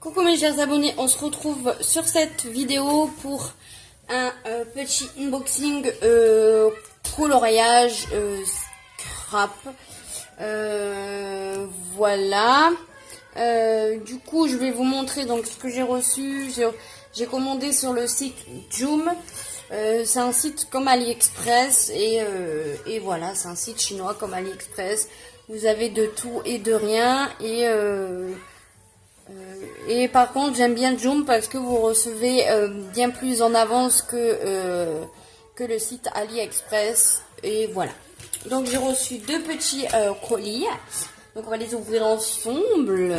Coucou mes chers abonnés, on se retrouve sur cette vidéo pour un petit unboxing coloriage scrap. Voilà. Du coup, je vais vous montrer donc ce que j'ai reçu. J'ai commandé sur le site Joom. C'est un site comme AliExpress et voilà, c'est un site chinois comme AliExpress. Vous avez de tout et de rien et par contre, j'aime bien Joom parce que vous recevez bien plus en avance que le site AliExpress. Et voilà. Donc, j'ai reçu deux petits colis. Donc, on va les ouvrir ensemble.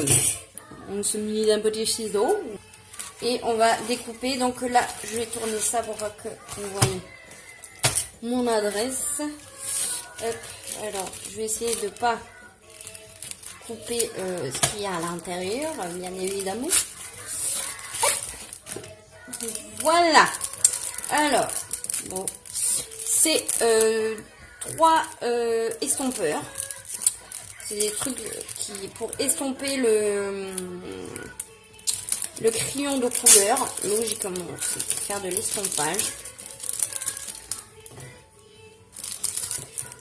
On se munit d'un petit ciseau. Et on va découper. Donc là, je vais tourner ça pour que vous voyez mon adresse. Hop. Alors, je vais essayer de pas couper ce qu'il y a à l'intérieur, bien évidemment. Hop. Voilà. Alors, bon, c'est 3 estompeurs. C'est des trucs pour estomper le crayon de couleur. Logiquement, c'est pour faire de l'estompage.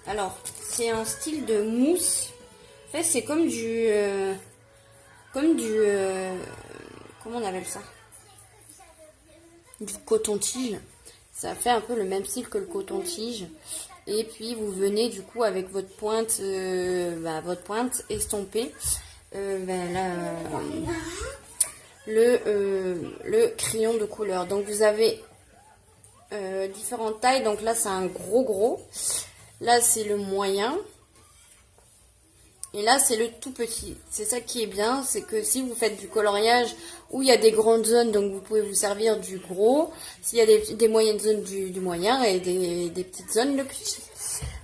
Alors, c'est un style de mousse. En fait, c'est comme du comment on appelle ça? Du coton-tige. Ça fait un peu le même style que le coton-tige. Et puis, vous venez du coup avec votre pointe estompée. Le crayon de couleur. Donc, vous avez différentes tailles. Donc là, c'est un gros. Là, c'est le moyen. Et là, c'est le tout petit. C'est ça qui est bien, c'est que si vous faites du coloriage où il y a des grandes zones, donc vous pouvez vous servir du gros. S'il y a des moyennes zones, du moyen, et des petites zones, le petit.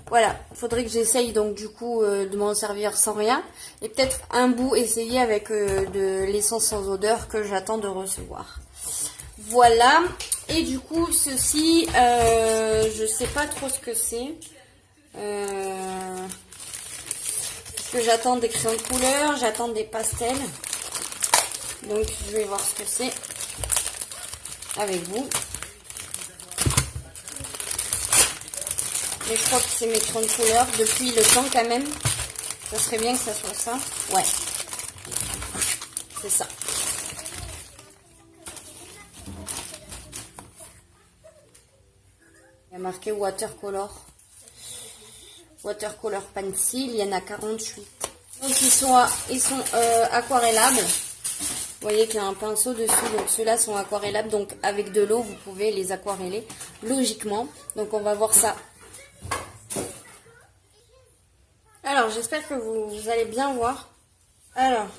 Voilà, il faudrait que j'essaye donc du coup de m'en servir sans rien. Et peut-être un bout essayer avec de l'essence sans odeur que j'attends de recevoir. Voilà, et du coup, ceci, je sais pas trop ce que c'est. Que j'attends des crayons de couleur, j'attends des pastels. Donc je vais voir ce que c'est avec vous. Mais je crois que c'est mes crayons de couleur depuis le temps quand même. Ça serait bien que ça soit ça. Ouais. C'est ça. Il y a marqué watercolor. Watercolor pencil, il y en a 48. Donc ils sont aquarellables. Vous voyez qu'il y a un pinceau dessus, donc ceux-là sont aquarellables. Donc avec de l'eau, vous pouvez les aquareller logiquement. Donc on va voir ça. Alors j'espère que vous allez bien voir. Alors,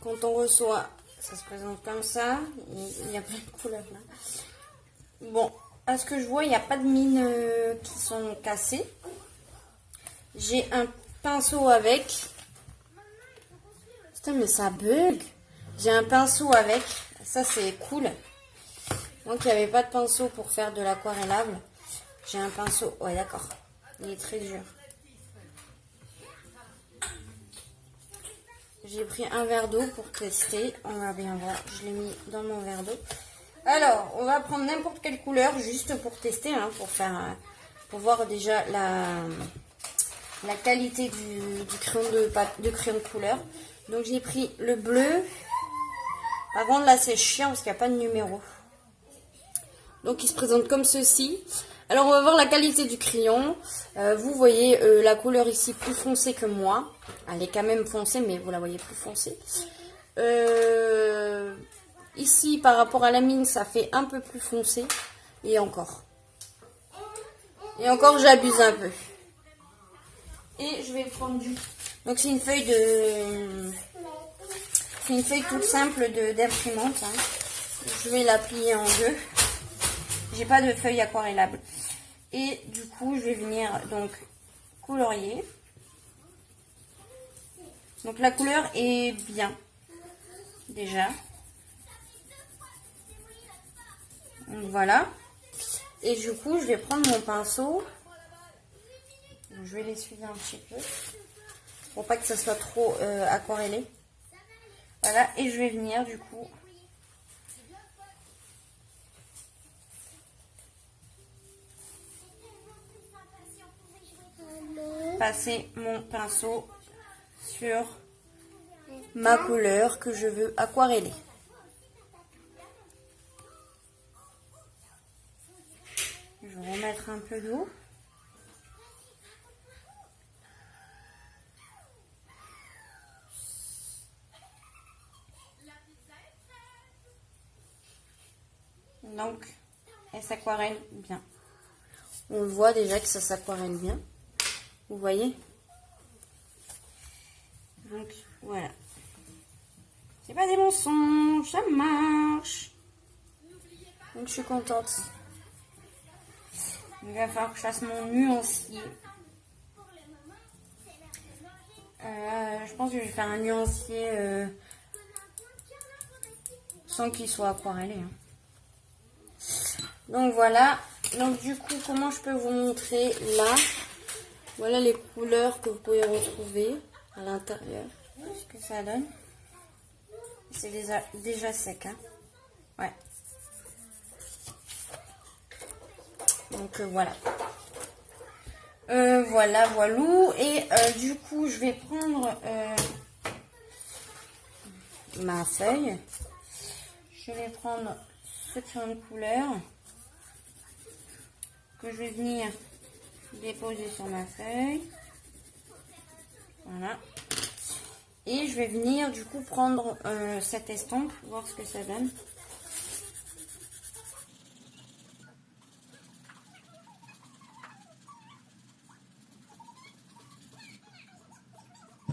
quand on reçoit, ça se présente comme ça. Il y a plein de couleurs là. Bon. À ce que je vois, il n'y a pas de mines qui sont cassées. J'ai un pinceau avec. Putain, mais ça bug. J'ai un pinceau avec. Ça, c'est cool. Donc, il n'y avait pas de pinceau pour faire de l'aquarellable. J'ai un pinceau. Ouais, d'accord. Il est très dur. J'ai pris un verre d'eau pour tester. On va bien voir. Je l'ai mis dans mon verre d'eau. Alors, on va prendre n'importe quelle couleur juste pour tester, hein, pour voir déjà la qualité du crayon de crayon de couleur. Donc j'ai pris le bleu. Par contre là c'est chiant parce qu'il n'y a pas de numéro. Donc il se présente comme ceci. Alors on va voir la qualité du crayon. Vous voyez la couleur ici plus foncée que moi. Elle est quand même foncée mais vous la voyez plus foncée. Ici, par rapport à la mine, ça fait un peu plus foncé. Et encore. Et encore, j'abuse un peu. Et je vais prendre du... Donc, c'est une feuille de... C'est une feuille toute simple d'imprimante. Hein. Je vais la plier en deux. J'ai pas de feuille aquarellable. Et du coup, je vais venir donc colorier. Donc, la couleur est bien. Déjà. Voilà. Et du coup, je vais prendre mon pinceau. Je vais l'essuyer un petit peu. Pour pas que ça soit trop aquarellé. Voilà, et je vais venir du coup passer mon pinceau sur ma couleur que je veux aquareller. Je vais remettre un peu d'eau. Donc, elle s'aquarelle bien. On le voit déjà que ça s'aquarelle bien. Vous voyez? Donc, voilà. C'est pas des mensonges, ça marche. Donc, je suis contente. Il va falloir que je fasse mon nuancier. Je pense que je vais faire un nuancier sans qu'il soit aquarellé. Hein. Donc voilà. Donc du coup, comment je peux vous montrer là? Voilà les couleurs que vous pouvez retrouver à l'intérieur. Ce que ça donne. C'est déjà sec. Hein. Ouais. Donc voilà. Voilà, voilou. Et du coup, je vais prendre ma feuille. Je vais prendre ce crayon de couleur que je vais venir déposer sur ma feuille. Voilà. Et je vais venir du coup prendre cette estampe, voir ce que ça donne.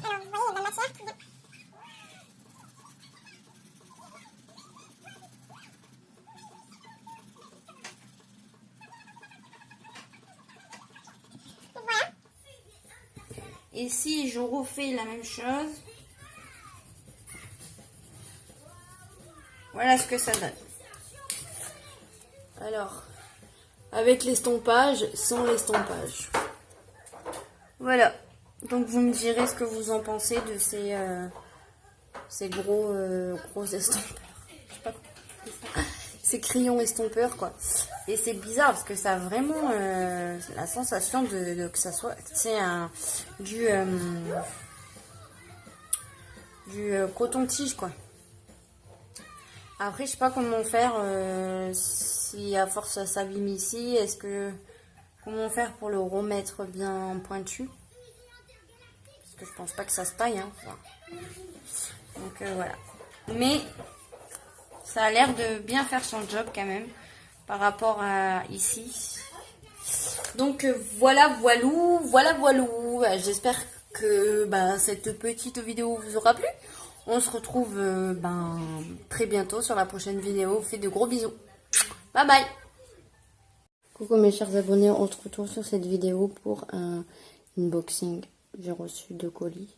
Alors, vous voyez la matière. Voilà. Et si je refais la même chose, voilà ce que ça donne. Alors, avec l'estompage, sans l'estompage. Voilà. Donc vous me direz ce que vous en pensez de ces gros estompeurs. Je sais pas comment ces crayons estompeurs quoi. Et c'est bizarre parce que ça a vraiment la sensation de que ça soit du coton-tige quoi. Après je sais pas comment faire si à force ça s'abîme ici, comment faire pour le remettre bien pointu. Parce que je pense pas que ça se taille hein. Donc voilà. Mais ça a l'air de bien faire son job quand même par rapport à ici. Donc voilà voilou. J'espère que cette petite vidéo vous aura plu. On se retrouve très bientôt sur la prochaine vidéo. Faites de gros bisous. Bye bye. Coucou mes chers abonnés, on se retrouve sur cette vidéo pour un unboxing. J'ai reçu 2 colis.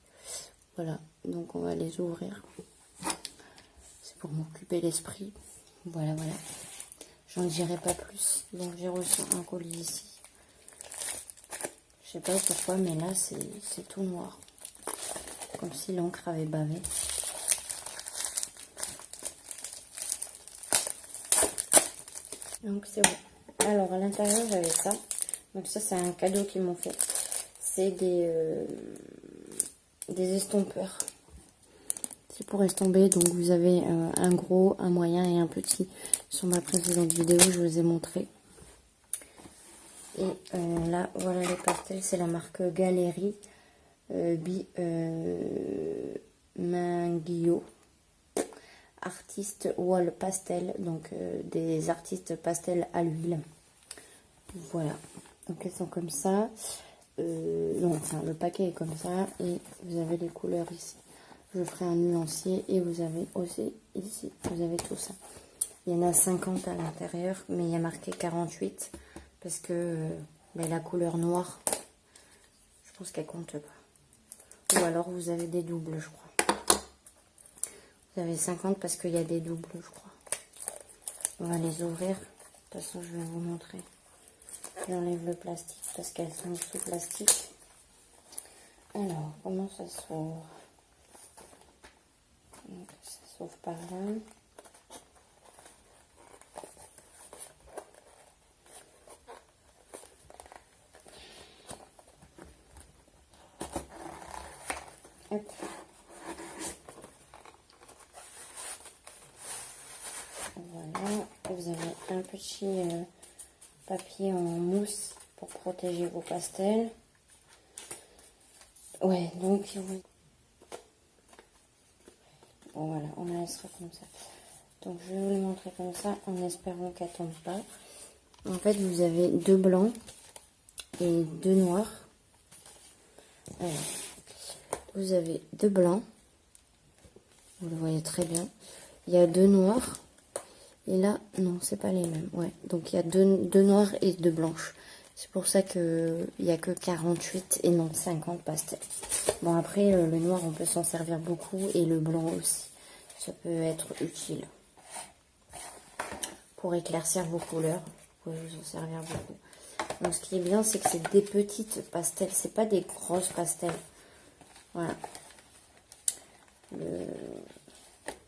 Voilà, donc on va les ouvrir. C'est pour m'occuper l'esprit. Voilà. J'en dirai pas plus. Donc j'ai reçu un colis ici. Je sais pas pourquoi, mais là c'est tout noir. Comme si l'encre avait bavé. Donc c'est bon. Alors à l'intérieur j'avais ça. Donc ça c'est un cadeau qu'ils m'ont fait. C'est des estompeurs. C'est pour estomper, donc vous avez un gros, un moyen et un petit. Sur ma précédente vidéo, je vous ai montré. Et là, voilà les pastels, c'est la marque Galerie Minguillot. Artiste Wall Pastel, donc des artistes pastels à l'huile. Voilà, donc elles sont comme ça. Le paquet est comme ça et vous avez les couleurs ici. Je ferai un nuancier et vous avez aussi ici, vous avez tout ça. Il y en a 50 à l'intérieur, mais il y a marqué 48 parce que la couleur noire, je pense qu'elle compte pas. Ou alors vous avez des doubles, je crois. Vous avez 50 parce qu'il y a des doubles, je crois. On va les ouvrir. De toute façon, je vais vous montrer. J'enlève le plastique parce qu'elles sont sous plastique. Alors, comment ça s'ouvre? sauf par là. Hop. Voilà, vous avez un petit papier en mousse pour protéger vos pastels. Ouais, donc bon voilà, on la laissera comme ça. Donc je vais vous les montrer comme ça en espérant qu'elle tombe pas. En fait, vous avez 2 blancs et 2 noirs. Alors, vous avez 2 blancs, vous le voyez très bien. Il y a 2 noirs. Et là, non, c'est pas les mêmes. Ouais, donc il y a 2 noirs et 2 blanches. C'est pour ça qu'il n'y a que 48 et non 50 pastels. Bon, après, le noir, on peut s'en servir beaucoup et le blanc aussi. Ça peut être utile. Pour éclaircir vos couleurs, vous pouvez vous en servir beaucoup. Donc, ce qui est bien, c'est que c'est des petites pastels. C'est pas des grosses pastels. Voilà.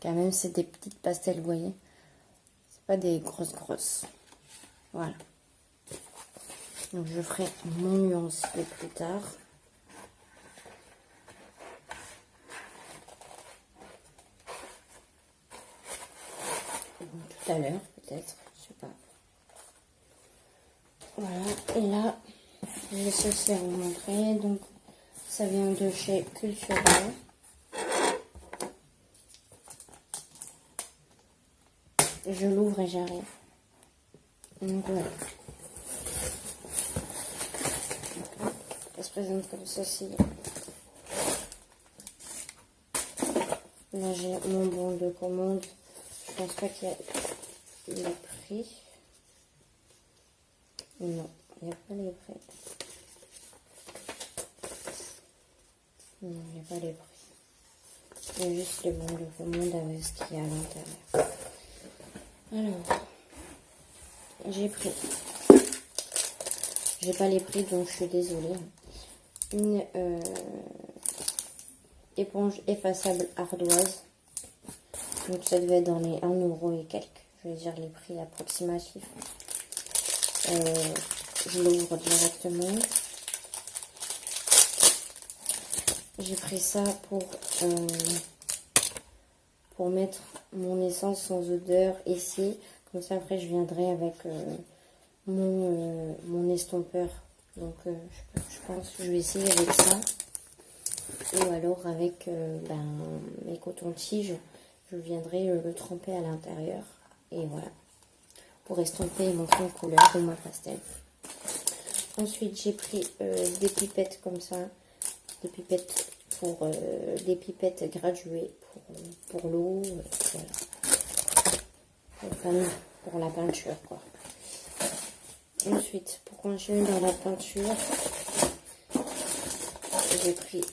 Quand même, c'est des petites pastels, vous voyez. Pas des grosses. Voilà. Donc je ferai mon nuancier plus tard. Tout à l'heure peut-être, je sais pas. Voilà. Et là, je vais ceci à vous montrer. Donc ça vient de chez Culturel. Je l'ouvre et j'arrive. Donc voilà. Ça se présente comme ceci. Là j'ai mon bon de commande. Je pense pas qu'il y a les prix. Non, il n'y a pas les prix. Non, il n'y a pas les prix. Il y a juste les bons de commande avec ce qu'il y a à l'intérieur. Alors, j'ai pris. J'ai pas les prix donc je suis désolée. Une éponge effaçable ardoise. Donc ça devait être dans les 1 € et quelques. Je vais dire les prix approximatifs. Je l'ouvre directement. J'ai pris ça pour mettre mon essence sans odeur ici. Comme ça après je viendrai avec mon estompeur. Donc je pense que je vais essayer avec ça. Ou alors avec mes cotons-tiges. Je viendrai le tremper à l'intérieur. Et voilà. Pour estomper mon fond de couleur ou ma pastel. Ensuite j'ai pris des pipettes comme ça. Des pipettes des pipettes graduées pour l'eau. Voilà. Pour la peinture quoi. Ensuite, pour continuer dans la peinture, j'ai pris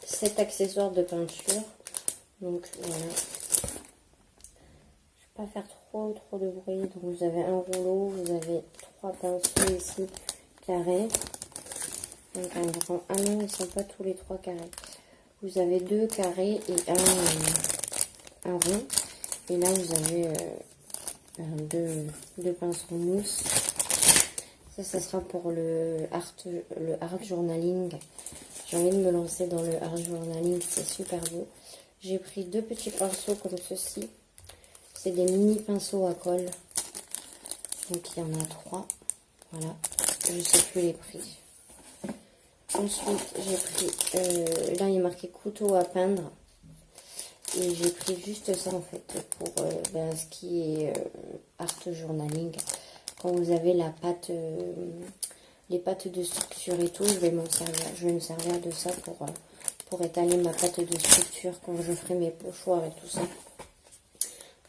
7 accessoires de peinture. Donc voilà. Je ne vais pas faire trop de bruit. Donc vous avez un rouleau, vous avez 3 pinceaux ici carrés. Donc un grand. Ah non, ils ne sont pas tous les 3 carrés. Vous avez 2 carrés et un rond. Et là vous avez deux pinceaux mousse. Ça sera pour le art journaling. J'ai envie de me lancer dans le art journaling, c'est super beau. J'ai pris 2 petits pinceaux comme ceci. C'est des mini pinceaux à colle. Donc il y en a 3. Voilà. Je ne sais plus les prix. Ensuite, j'ai pris... là, il est marqué couteau à peindre. Et j'ai pris juste ça en fait pour ce qui est art journaling. Quand vous avez la pâte, les pâtes de structure et tout, je vais m'en servir. Je vais me servir de ça pour étaler ma pâte de structure quand je ferai mes pochoirs et tout ça.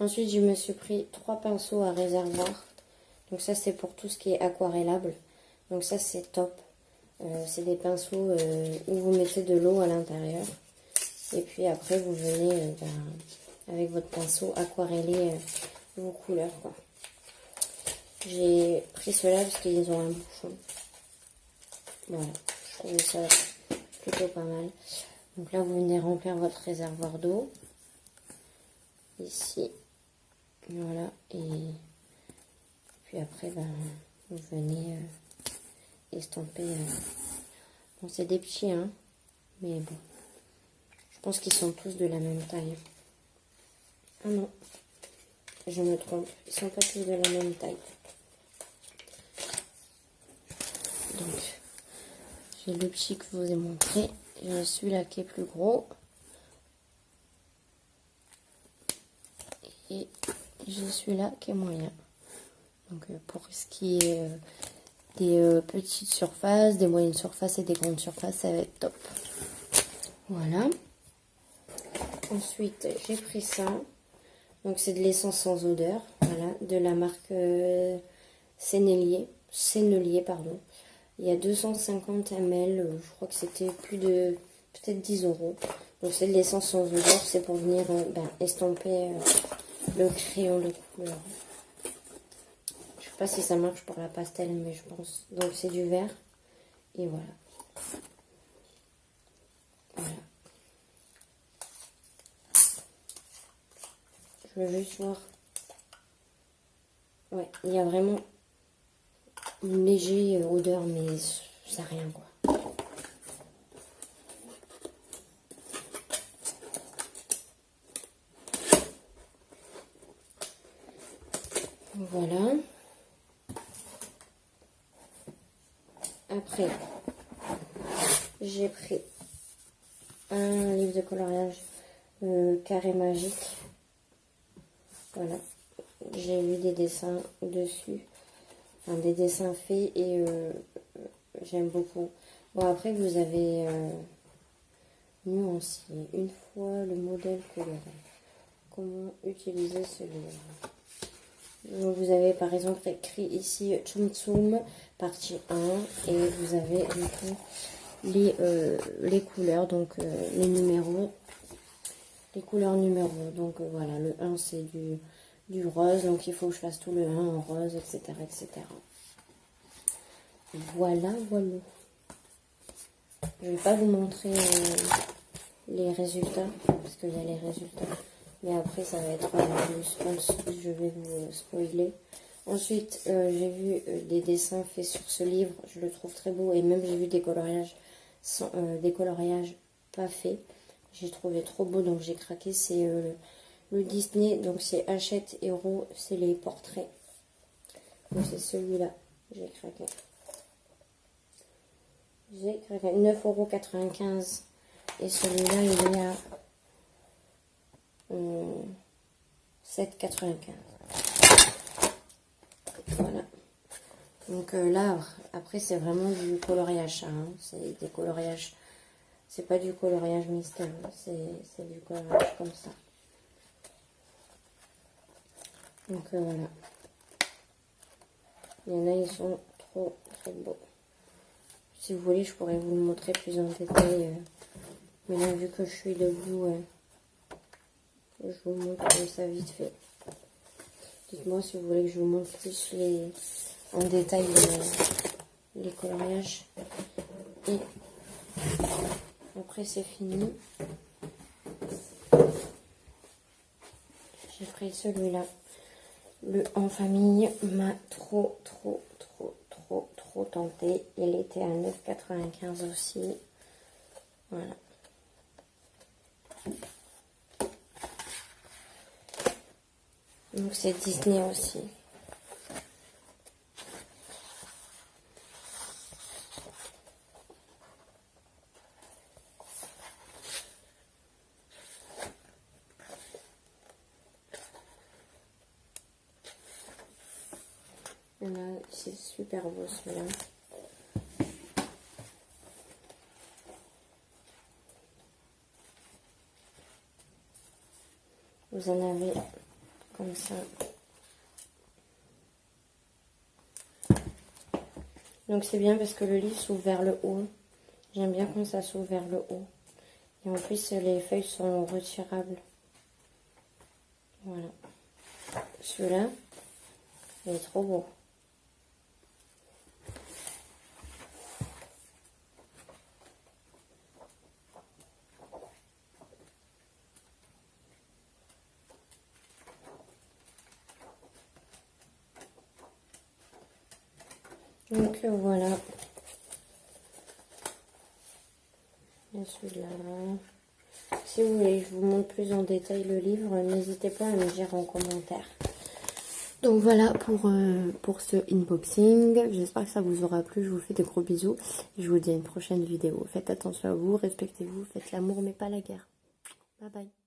Ensuite, je me suis pris 3 pinceaux à réservoir. Donc ça, c'est pour tout ce qui est aquarellable. Donc ça, c'est top. C'est des pinceaux où vous mettez de l'eau à l'intérieur. Et puis après, vous venez avec votre pinceau aquareller vos couleurs, quoi. J'ai pris cela parce qu'ils ont un bouchon. Voilà, je trouvais ça plutôt pas mal. Donc là, vous venez remplir votre réservoir d'eau. ici. Voilà. Et puis après, ben, vous venez estomper. Bon, c'est des petits, hein. Mais bon. Je pense qu'ils sont tous de la même taille. Ah non. Je me trompe. Ils sont pas tous de la même taille. Donc, j'ai le petit que je vous ai montré. J'ai celui-là qui est plus gros. Et j'ai celui-là qui est moyen. Donc, pour ce qui est des petites surfaces, des moyennes surfaces et des grandes surfaces, ça va être top. Voilà. Ensuite, j'ai pris ça. Donc, c'est de l'essence sans odeur. Voilà. De la marque Sennelier, pardon. Il y a 250 ml. Je crois que c'était plus de peut-être 10 euros. Donc, c'est de l'essence sans odeur. C'est pour venir estomper le crayon de couleur. Je sais pas si ça marche pour la pastel, mais je pense. Donc, c'est du vert. Et voilà. Voilà. Je veux juste voir. Ouais, il y a vraiment une légère odeur, mais ça rien quoi. Voilà. Après, j'ai pris un livre de coloriage carré magique. Voilà. J'ai vu des dessins dessus. Enfin, des dessins faits et j'aime beaucoup. Bon, après, vous avez nuancé une fois le modèle coloré. Comment utiliser ce livre? Donc, vous avez par exemple écrit ici Tsum Tsum, partie 1. Et vous avez du coup les couleurs, donc les numéros. Les couleurs numéros. Donc, voilà, le 1 c'est du rose, donc il faut que je fasse tout le 1 en rose, etc. etc. Voilà, voilà. Je ne vais pas vous montrer les résultats, parce qu'il y a les résultats. Mais après, ça va être du suspense, je vais vous spoiler. Ensuite, j'ai vu des dessins faits sur ce livre, je le trouve très beau. Et même, j'ai vu des coloriages, des coloriages pas faits. J'ai trouvé trop beau, donc j'ai craqué. C'est le Disney, donc c'est Hachette Héros, c'est les portraits. Donc c'est celui-là, j'ai craqué. J'ai craqué 9,95 €. Et celui-là, il est à 7,95 €. Voilà. Donc là, après, c'est vraiment du coloriage. Hein. C'est des coloriages. C'est pas du coloriage mystère. C'est du coloriage comme ça. Donc voilà. Il y en a, ils sont trop très beaux. Si vous voulez, je pourrais vous le montrer plus en détail. Mais là, vu que je suis debout, je vous montre comme ça vite fait. Dites-moi si vous voulez que je vous montre plus en détail les coloriages. Et après, c'est fini. J'ai pris celui-là. Le En Famille m'a trop tenté. Il était à 9,95 € aussi. Voilà. Donc c'est Disney aussi. Là, c'est super beau celui-là. Vous en avez comme ça. Donc c'est bien parce que le livre s'ouvre vers le haut. J'aime bien quand ça s'ouvre vers le haut. Et en plus, les feuilles sont retirables. Voilà. Celui-là, il est trop beau. Donc voilà. Il y a celui-là. Si vous voulez que je vous montre plus en détail le livre, n'hésitez pas à me dire en commentaire. Donc voilà pour ce unboxing. J'espère que ça vous aura plu. Je vous fais de gros bisous. Je vous dis à une prochaine vidéo. Faites attention à vous, respectez-vous, faites l'amour mais pas la guerre. Bye bye.